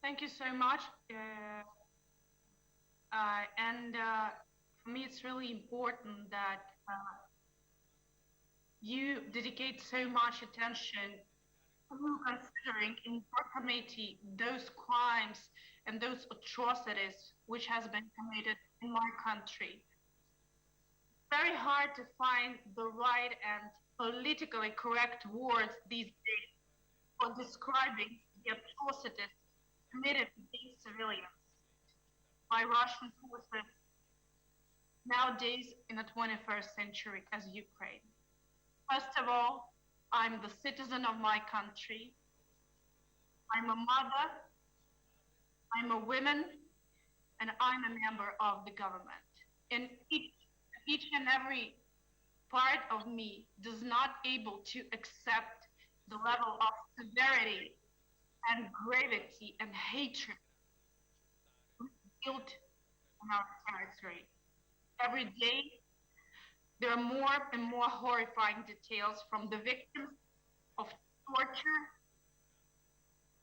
Thank you so much. For me, it's really important that you dedicate so much attention to considering in your committee those crimes and those atrocities which has been committed in my country. Very hard to find the right and politically correct words these days for describing the atrocities committed against civilians by Russian forces nowadays in the 21st century as Ukraine. First of all, I'm the citizen of my country. I'm a mother, I'm a woman, and I'm a member of the government. And each and every part of me does not able to accept the level of severity and gravity and hatred built on our territory. Every day, there are more and more horrifying details from the victims of torture,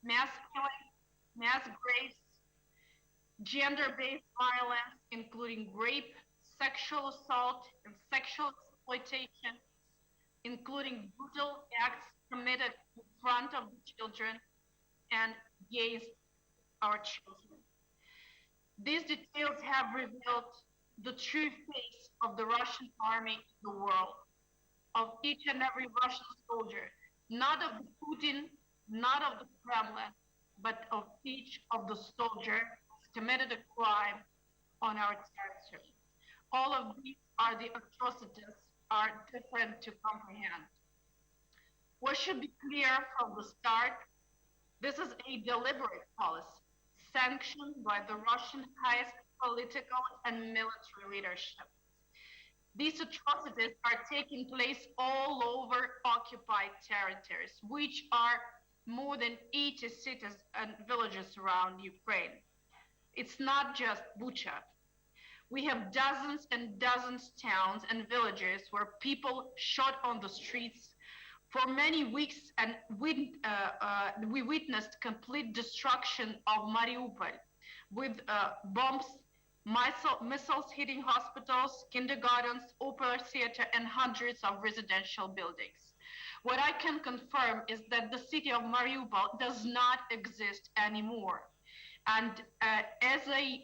mass killing, mass graves, gender-based violence, including rape, sexual assault, and sexual exploitation, including brutal acts committed in front of the children and against our children. These details have revealed the true face of the Russian army in the world, of each and every Russian soldier, not of the Putin, not of the Kremlin, but of each of the soldiers who committed a crime on our territory. All of these are the atrocities are different to comprehend. What should be clear from the start, this is a deliberate policy sanctioned by the Russian highest political and military leadership. These atrocities are taking place all over occupied territories, which are more than 80 cities and villages around Ukraine. It's not just Bucha. We have dozens and dozens of towns and villages where people shot on the streets for many weeks, and we witnessed complete destruction of Mariupol with bombs, missiles hitting hospitals, kindergartens, opera theater, and hundreds of residential buildings. What I can confirm is that the city of Mariupol does not exist anymore. And as a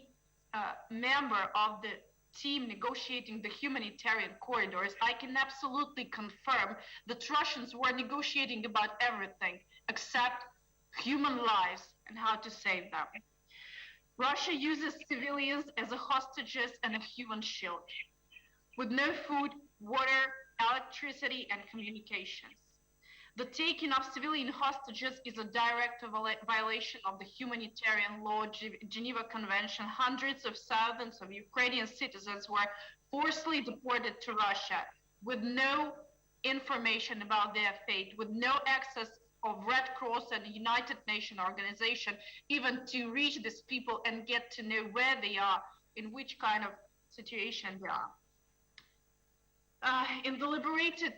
member of the team negotiating the humanitarian corridors, I can absolutely confirm that Russians were negotiating about everything except human lives and how to save them. Russia uses civilians as a hostages and a human shield, with no food, water, electricity, and communications. The taking of civilian hostages is a direct violation of the humanitarian law, Geneva Convention. Hundreds of thousands of Ukrainian citizens were forcibly deported to Russia with no information about their fate, with no access of Red Cross and United Nations organization, even to reach these people and get to know where they are, in which kind of situation they are. In the liberated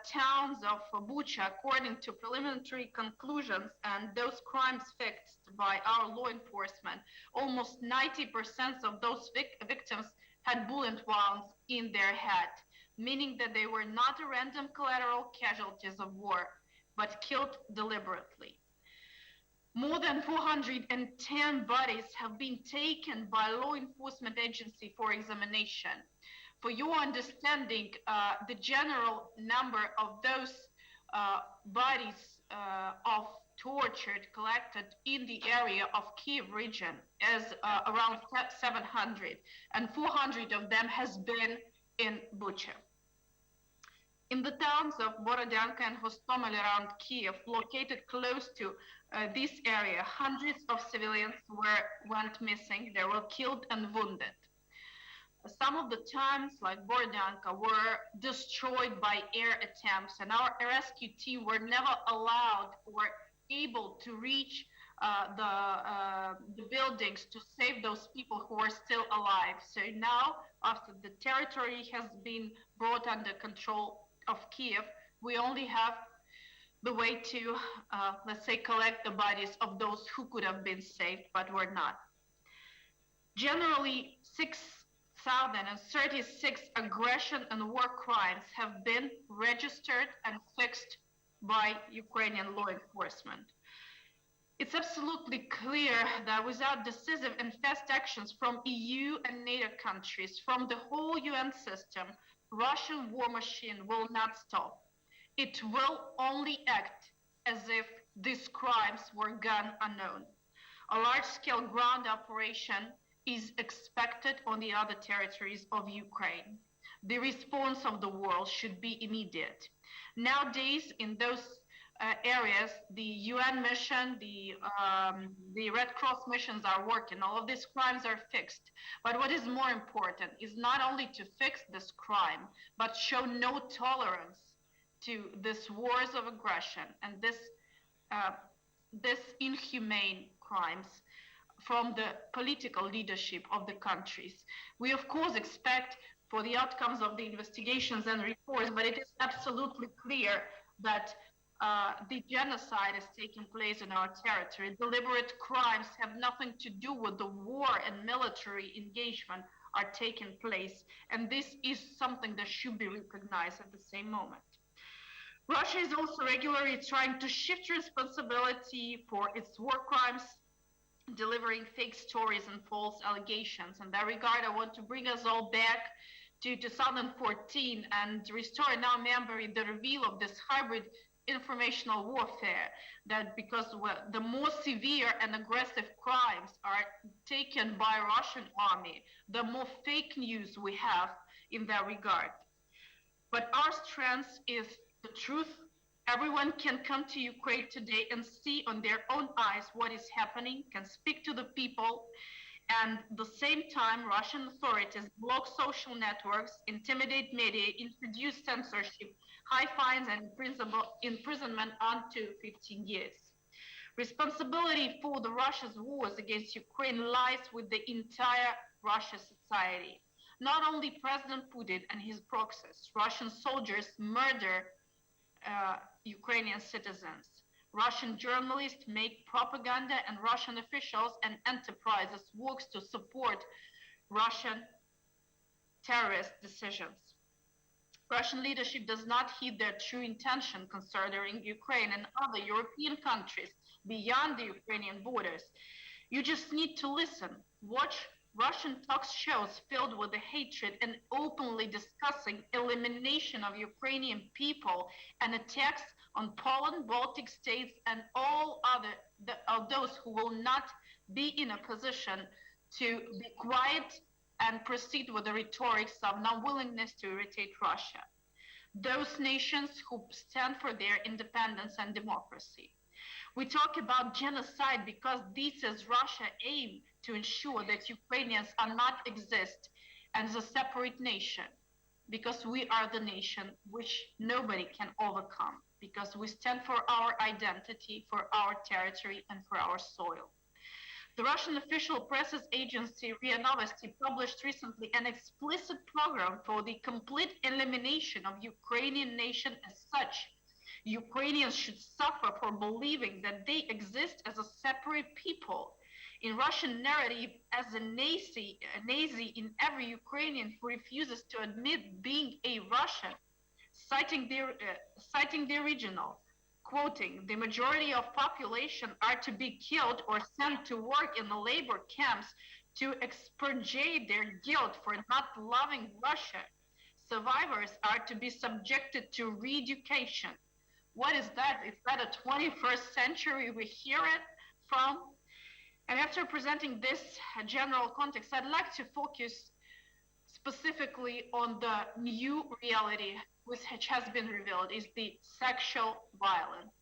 towns of Bucha, according to preliminary conclusions and those crimes fixed by our law enforcement, almost 90% of those victims had bullet wounds in their head, meaning that they were not random collateral casualties of war, but killed deliberately. More than 410 bodies have been taken by law enforcement agency for examination. For your understanding, the general number of those bodies of tortured collected in the area of Kiev region is around 700, and 400 of them has been in Bucha. In the towns of Borodyanka and Hostomel around Kiev, located close to this area, hundreds of civilians went missing. They were killed and wounded. Some of the towns, like Borodyanka, were destroyed by air attempts, and our rescue team were never allowed or able to reach the buildings to save those people who are still alive. So now, after the territory has been brought under control of Kiev, we only have the way to, let's say, collect the bodies of those who could have been saved but were not. Generally, 6,036 aggression and war crimes have been registered and fixed by Ukrainian law enforcement. It's absolutely clear that without decisive and fast actions from EU and NATO countries, from the whole UN system, Russian war machine will not stop. It will only act as if these crimes were gone unknown. A large-scale ground operation is expected on the other territories of Ukraine. The response of the world should be immediate. Nowadays, in those areas, the UN mission, the Red Cross missions are working. All of these crimes are fixed. But what is more important is not only to fix this crime, but show no tolerance to these wars of aggression and this inhumane crimes from the political leadership of the countries. We of course expect for the outcomes of the investigations and reports, but it is absolutely clear that the genocide is taking place in our territory. Deliberate crimes have nothing to do with the war and military engagement are taking place, and this is something that should be recognized at the same moment. Russia is also regularly trying to shift responsibility for its war crimes, delivering fake stories and false allegations. In that regard, I want to bring us all back to 2014 and restore in our memory the reveal of this hybrid informational warfare, that because the more severe and aggressive crimes are taken by Russian army, the more fake news we have in that regard. But our strength is the truth. Everyone can come to Ukraine today and see on their own eyes what is happening, can speak to the people, and at the same time, Russian authorities block social networks, intimidate media, introduce censorship, high fines, and imprisonment unto 15 years. Responsibility for the Russia's wars against Ukraine lies with the entire Russian society. Not only President Putin and his proxies, Russian soldiers murder Ukrainian citizens. Russian journalists make propaganda, and Russian officials and enterprises work to support Russian terrorist decisions. Russian leadership does not heed their true intention concerning Ukraine and other European countries beyond the Ukrainian borders. You just need to listen, watch Russian talk shows filled with the hatred and openly discussing elimination of Ukrainian people and attacks on Poland, Baltic states, and all other of those who will not be in a position to be quiet and proceed with the rhetorics of non-willingness to irritate Russia. Those nations who stand for their independence and democracy. We talk about genocide because this is Russia's aim to ensure that Ukrainians are not exist as a separate nation, because we are the nation which nobody can overcome, because we stand for our identity, for our territory, and for our soil. The Russian official press agency RIA Novosti published recently an explicit program for the complete elimination of Ukrainian nation as such. Ukrainians should suffer for believing that they exist as a separate people. In Russian narrative, as a Nazi in every Ukrainian who refuses to admit being a Russian, citing the original, quoting, the majority of population are to be killed or sent to work in the labor camps to expurgate their guilt for not loving Russia. Survivors are to be subjected to re-education. What is that? Is that a 21st century we hear it from? And after presenting this general context, I'd like to focus specifically on the new reality which has been revealed, is the sexual violence.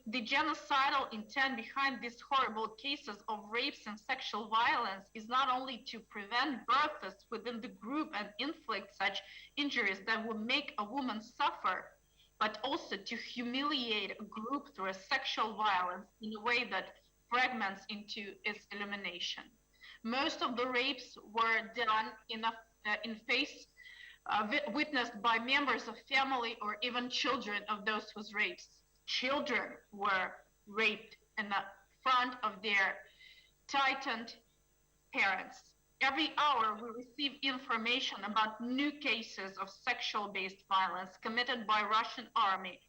The genocidal intent behind these horrible cases of rapes and sexual violence is not only to prevent births within the group and inflict such injuries that would make a woman suffer, but also to humiliate a group through a sexual violence in a way that fragments into its elimination. Most of the rapes were done in face witnessed by members of family or even children of those who was raped. Children were raped in the front of their tightened parents. Every hour we receive information about new cases of sexual-based violence committed by Russian army.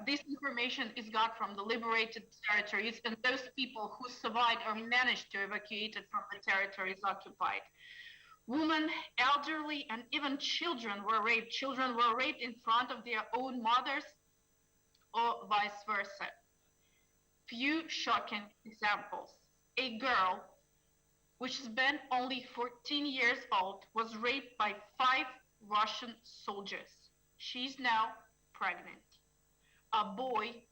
This information is got from the liberated territories and those people who survived or managed to evacuate it from the territories occupied. Women, elderly, and even children were raped. Children were raped in front of their own mothers or vice versa. Few shocking examples. A girl, which has been only 14 years old, was raped by 5 Russian soldiers. She's now pregnant. A boy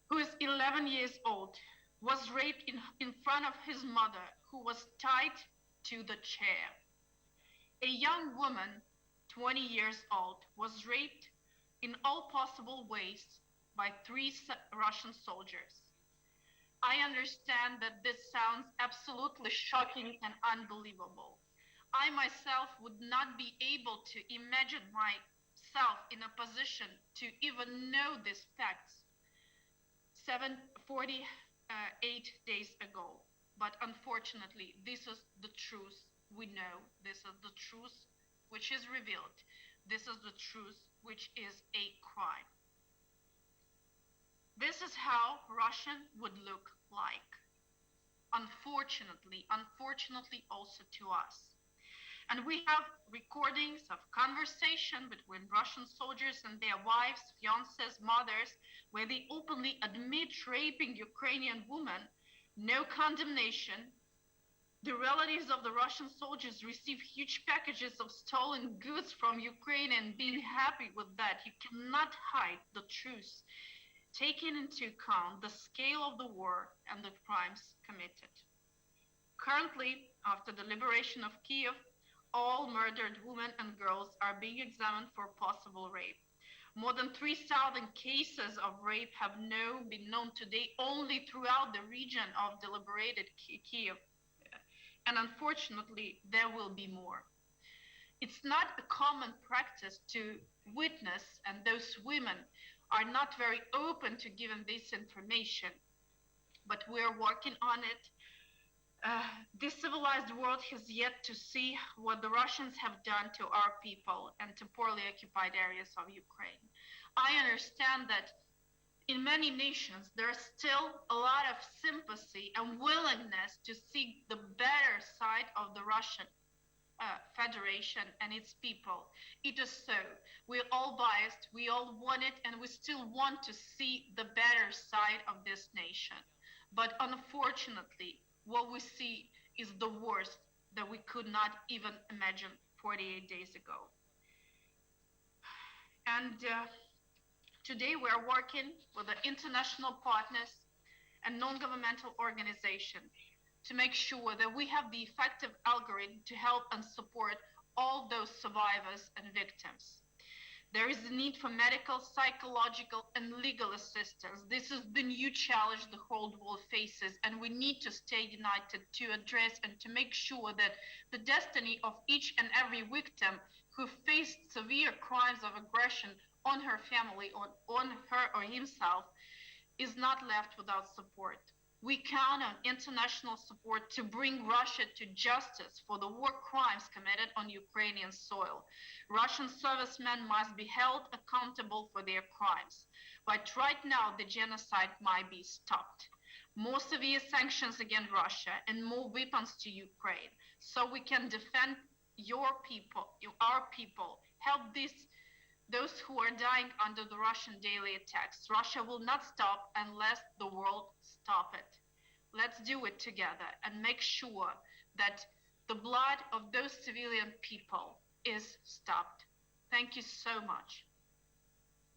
who is 11 years old was raped in front of his mother, who was tied to the chair. A young woman, 20 years old, was raped in all possible ways by 3 Russian soldiers. I understand that this sounds absolutely shocking and unbelievable. I myself would not be able to imagine myself in a position to even know these facts 48 days ago. But unfortunately, this is the truth we know. This is the truth which is revealed. This is the truth which is a crime. This is how Russia would look like. Unfortunately also to us. And we have recordings of conversation between Russian soldiers and their wives, fiancés, mothers, where they openly admit raping Ukrainian women. No condemnation. The relatives of the Russian soldiers receive huge packages of stolen goods from Ukraine and being happy with that. You cannot hide the truth, taking into account the scale of the war and the crimes committed. Currently, after the liberation of Kiev, all murdered women and girls are being examined for possible rape. More than 3,000 cases of rape have been known today only throughout the region of the liberated Kiev. And unfortunately, there will be more. It's not a common practice to witness, and those women are not very open to giving this information, but we're working on it. This civilized world has yet to see what the Russians have done to our people and to poorly occupied areas of Ukraine. I understand that in many nations, there's still a lot of sympathy and willingness to see the better side of the Russian Federation and its people. It is so. We're all biased, we all want it, and we still want to see the better side of this nation. But unfortunately, what we see is the worst that we could not even imagine 48 days ago. And today we are working with the international partners and non-governmental organizations to make sure that we have the effective algorithm to help and support all those survivors and victims. There is a need for medical, psychological, and legal assistance. This is the new challenge the whole world faces, and we need to stay united to address and to make sure that the destiny of each and every victim who faced severe crimes of aggression on her family or on her or himself is not left without support. We count on international support to bring Russia to justice for the war crimes committed on Ukrainian soil. Russian servicemen must be held accountable for their crimes. But right now, the genocide might be stopped. More severe sanctions against Russia and more weapons to Ukraine, so we can defend your people, our people, help those who are dying under the Russian daily attacks. Russia will not stop unless the world stop it. Let's do it together and make sure that the blood of those civilian people is stopped. Thank you so much.